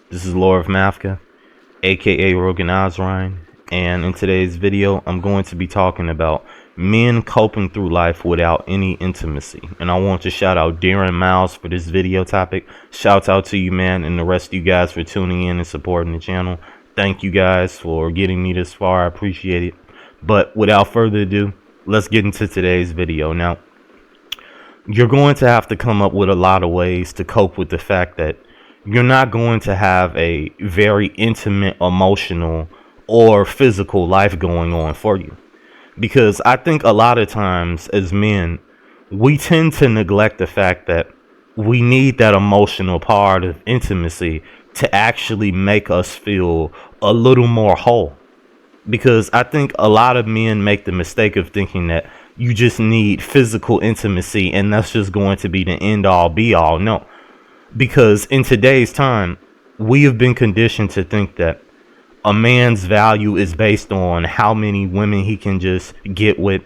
This is Laura of Mafka, aka Rogan Ozrine, and in today's video, I'm going to be talking about men coping through life without any intimacy. And I want to shout out Darren Miles for this video topic. Shouts out to you, man, and the rest of you guys for tuning in and supporting the channel. Thank you guys for getting me this far. I appreciate it. But without further ado, let's get into today's video. Now, you're going to have to come up with a lot of ways to cope with the fact that you're not going to have a very intimate, emotional, or physical life going on for you. Because I think a lot of times as men, we tend to neglect the fact that we need that emotional part of intimacy to actually make us feel a little more whole. Because I think a lot of men make the mistake of thinking that you just need physical intimacy and that's just going to be the end all be all. No, because in today's time, we have been conditioned to think that a man's value is based on how many women he can just get with,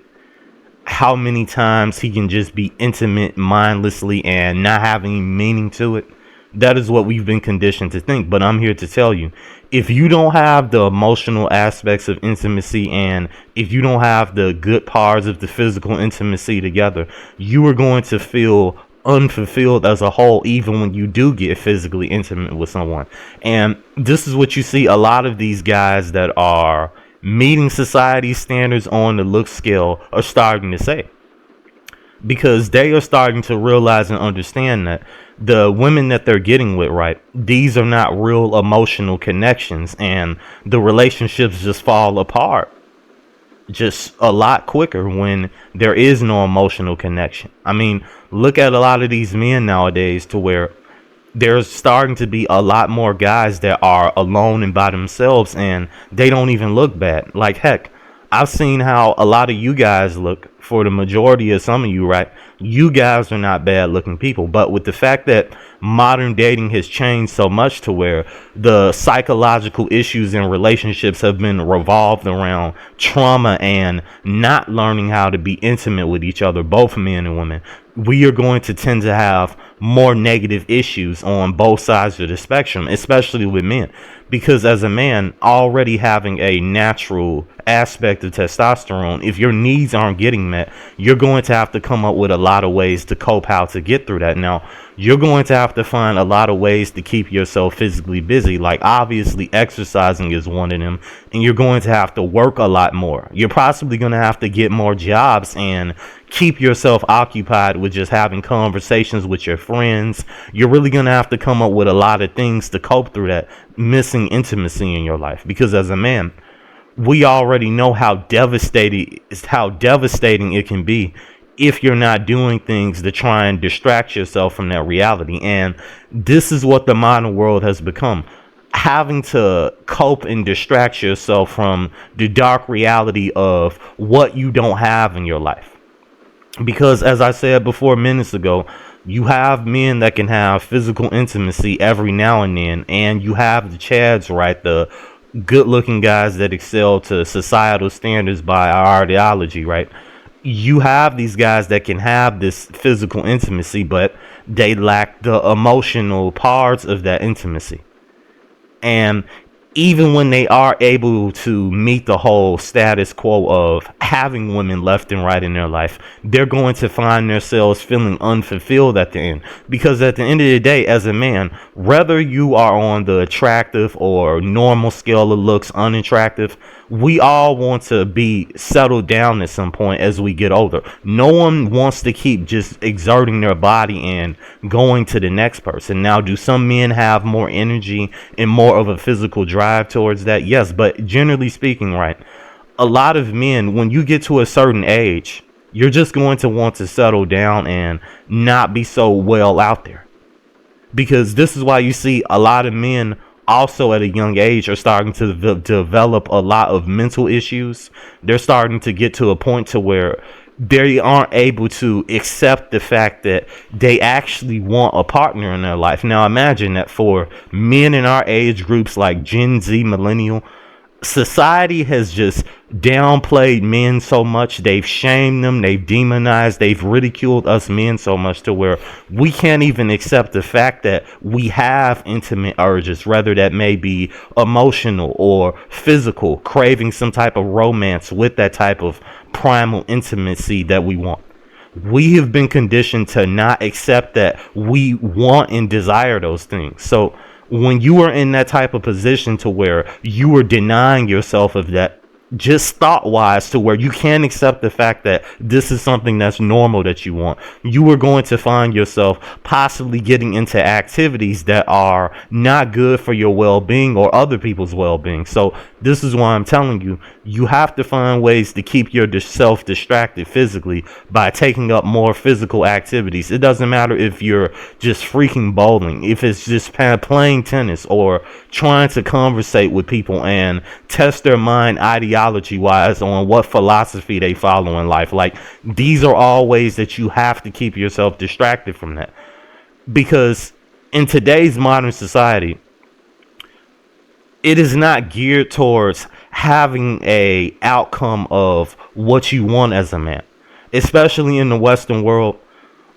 how many times he can just be intimate mindlessly and not having meaning to it. That is what we've been conditioned to think. But I'm here to tell you, if you don't have the emotional aspects of intimacy and if you don't have the good parts of the physical intimacy together, you are going to feel unfulfilled as a whole, even when you do get physically intimate with someone. And this is what you see a lot of these guys that are meeting society standards on the look scale are starting to say, because they are starting to realize and understand that the women that they're getting with, right, these are not real emotional connections, and the relationships just fall apart just a lot quicker when there is no emotional connection. I mean, look at a lot of these men nowadays to where there's starting to be a lot more guys that are alone and by themselves and they don't even look bad. Like, heck, I've seen how a lot of you guys look. For the majority of some of you, right, you guys are not bad looking people. But with the fact that modern dating has changed so much to where the psychological issues in relationships have been revolved around trauma and not learning how to be intimate with each other, both men and women, we are going to tend to have more negative issues on both sides of the spectrum, especially with men. Because as a man, already having a natural aspect of testosterone, if your needs aren't getting met, you're going to have to come up with a lot of ways to cope how to get through that. Now, you're going to have to find a lot of ways to keep yourself physically busy. Like, obviously exercising is one of them, and you're going to have to work a lot more. You're possibly going to have to get more jobs and keep yourself occupied with just having conversations with your friends. You're really going to have to come up with a lot of things to cope through that missing intimacy in your life. Because as a man, we already know how devastating it can be if you're not doing things to try and distract yourself from that reality. And this is what the modern world has become, having to cope and distract yourself from the dark reality of what you don't have in your life. Because as I said before minutes ago, you have men that can have physical intimacy every now and then, and you have the Chads, right, the good looking guys that excel to societal standards by our ideology, right? You have these guys that can have this physical intimacy, but they lack the emotional parts of that intimacy. And even when they are able to meet the whole status quo of having women left and right in their life, they're going to find themselves feeling unfulfilled at the end. Because at the end of the day, as a man, whether you are on the attractive or normal scale of looks, unattractive, we all want to be settled down at some point as we get older. No one wants to keep just exerting their body and going to the next person. Now, do some men have more energy and more of a physical drive towards that? Yes, but generally speaking, right, a lot of men, when you get to a certain age, you're just going to want to settle down and not be so well out there. Because this is why you see a lot of men also at a young age are starting to develop a lot of mental issues. They're starting to get to a point to where they aren't able to accept the fact that they actually want a partner in their life. Now imagine that for men in our age groups like Gen Z, millennial, Society has just downplayed men so much. They've shamed them, they've demonized, they've ridiculed us men so much to where we can't even accept the fact that we have intimate urges, whether that may be emotional or physical, craving some type of romance with that type of primal intimacy that we want. We have been conditioned to not accept that we want and desire those things. So when you are in that type of position to where you are denying yourself of that, just thought wise, to where you can't accept the fact that this is something that's normal that you want, you are going to find yourself possibly getting into activities that are not good for your well-being or other people's well-being. So this is why I'm telling you, you have to find ways to keep yourself distracted physically by taking up more physical activities. It doesn't matter if you're just freaking bowling, if it's just playing tennis, or trying to conversate with people and test their mind ideology wise on what philosophy they follow in life. Like, these are all ways that you have to keep yourself distracted from that, because in today's modern society, it is not geared towards having a outcome of what you want as a man. Especially in the Western world,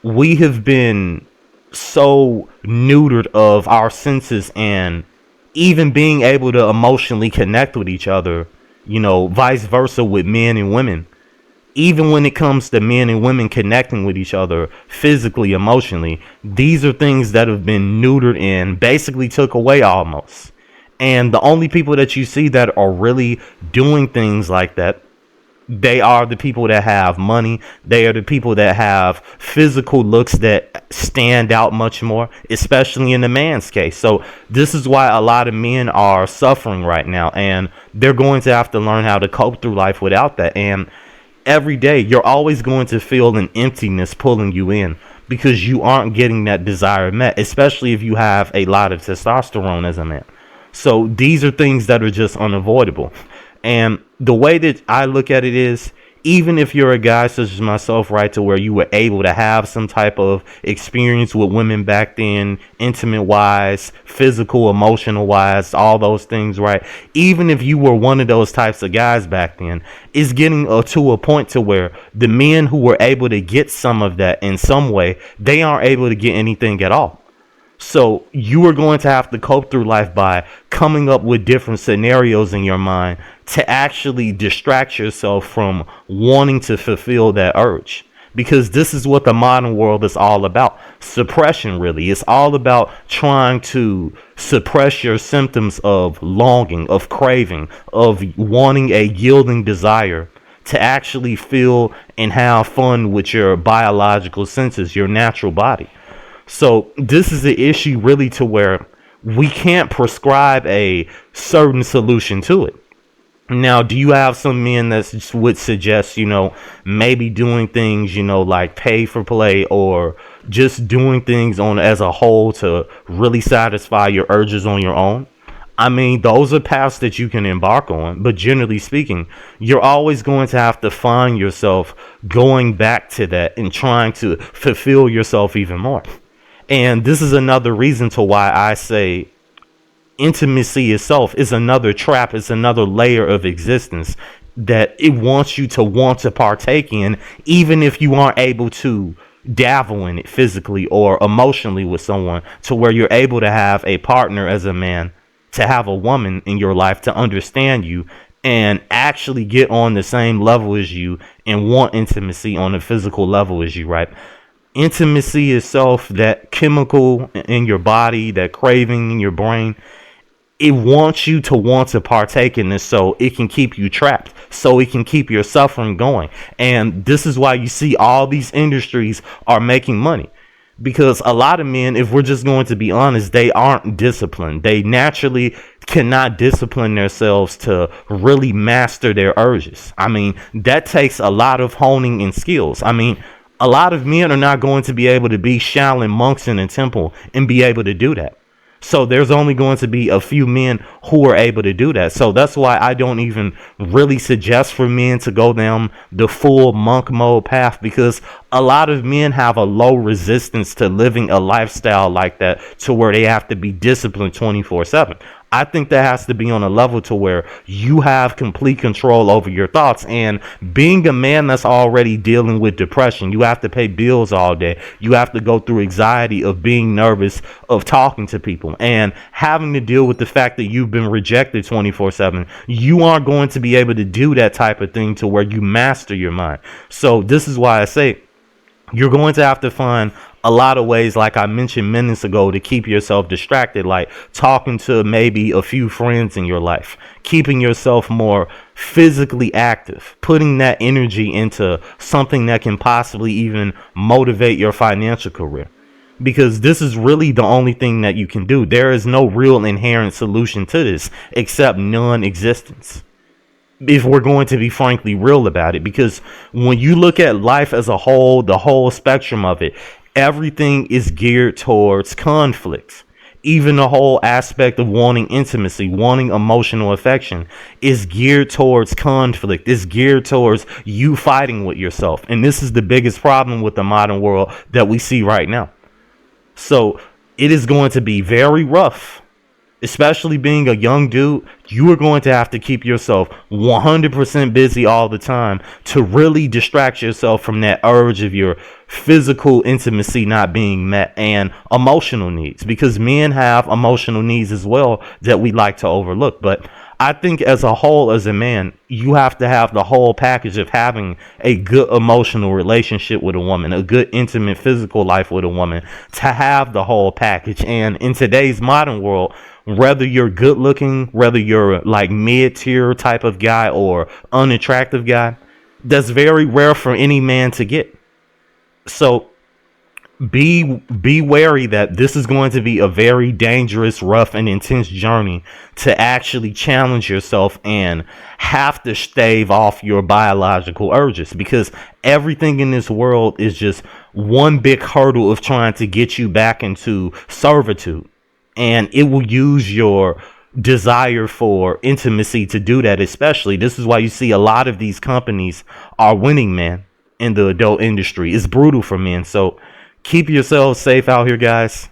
we have been so neutered of our senses and even being able to emotionally connect with each other, vice versa with men and women. Even when it comes to men and women connecting with each other physically, emotionally, these are things that have been neutered and basically took away almost. And the only people that you see that are really doing things like that, they are the people that have money. They are the people that have physical looks that stand out much more, especially in the man's case. So this is why a lot of men are suffering right now, and they're going to have to learn how to cope through life without that. And every day, you're always going to feel an emptiness pulling you in, because you aren't getting that desire met, especially if you have a lot of testosterone as a man. So these are things that are just unavoidable. And the way that I look at it is, even if you're a guy such as myself, right, to where you were able to have some type of experience with women back then, intimate wise, physical, emotional wise, all those things, right? Even if you were one of those types of guys back then, it's getting to a point to where the men who were able to get some of that in some way, they aren't able to get anything at all. So you are going to have to cope through life by coming up with different scenarios in your mind to actually distract yourself from wanting to fulfill that urge. Because this is what the modern world is all about. Suppression, really. It's all about trying to suppress your symptoms of longing, of craving, of wanting a yielding desire to actually feel and have fun with your biological senses, your natural body. So this is the issue, really, to where we can't prescribe a certain solution to it. Now, do you have some men that would suggest, maybe doing things, like pay for play, or just doing things on as a whole to really satisfy your urges on your own? I mean, those are paths that you can embark on, but generally speaking, you're always going to have to find yourself going back to that and trying to fulfill yourself even more. And this is another reason to why I say intimacy itself is another trap. It's another layer of existence that it wants you to want to partake in, even if you aren't able to dabble in it physically or emotionally with someone, to where you're able to have a partner as a man, to have a woman in your life to understand you and actually get on the same level as you and want intimacy on a physical level as you, right? Intimacy itself, that chemical in your body, that craving in your brain, it wants you to want to partake in this so it can keep you trapped, so it can keep your suffering going. And this is why you see all these industries are making money. Because a lot of men, if we're just going to be honest, they aren't disciplined. They naturally cannot discipline themselves to really master their urges. I mean, that takes a lot of honing and skills. I mean, a lot of men are not going to be able to be Shaolin monks in a temple and be able to do that. So there's only going to be a few men who are able to do that. So that's why I don't even really suggest for men to go down the full monk mode path, because A lot of men have a low resistance to living a lifestyle like that to where they have to be disciplined 24/7. I think that has to be on a level to where you have complete control over your thoughts. And being a man that's already dealing with depression, you have to pay bills all day. You have to go through anxiety of being nervous, of talking to people, and having to deal with the fact that you've been rejected 24/7. You aren't going to be able to do that type of thing to where you master your mind. So this is why I say you're going to have to find a lot of ways, like I mentioned minutes ago, to keep yourself distracted, like talking to maybe a few friends in your life, keeping yourself more physically active, putting that energy into something that can possibly even motivate your financial career. Because this is really the only thing that you can do. There is no real inherent solution to this except non-existence, if we're going to be frankly real about it. Because when you look at life as a whole, the whole spectrum of it, everything is geared towards conflict. Even the whole aspect of wanting intimacy, wanting emotional affection, is geared towards conflict. It's geared towards you fighting with yourself. And this is the biggest problem with the modern world that we see right now. So it is going to be very rough. Especially being a young dude, you are going to have to keep yourself 100% busy all the time to really distract yourself from that urge of your physical intimacy not being met and emotional needs, because men have emotional needs as well that we like to overlook. But I think as a whole, as a man, you have to have the whole package of having a good emotional relationship with a woman, a good intimate physical life with a woman, to have the whole package. And in today's modern world, whether you're good looking, whether you're like mid-tier type of guy or unattractive guy, that's very rare for any man to get. So be wary that this is going to be a very dangerous, rough, and intense journey to actually challenge yourself and have to stave off your biological urges, because everything in this world is just one big hurdle of trying to get you back into servitude. And it will use your desire for intimacy to do that. Especially, this is why you see a lot of these companies are winning, man, in the adult industry. It's brutal for men. So keep yourselves safe out here, guys.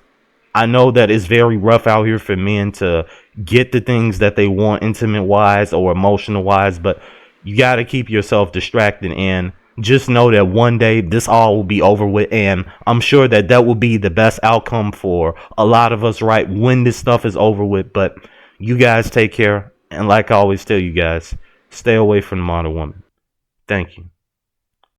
I know that it's very rough out here for men to get the things that they want, intimate wise or emotional wise, but you got to keep yourself distracted, and just know that one day this all will be over with. And I'm sure that that will be the best outcome for a lot of us, right, when this stuff is over with. But you guys take care. And like I always tell you guys, stay away from the modern woman. Thank you.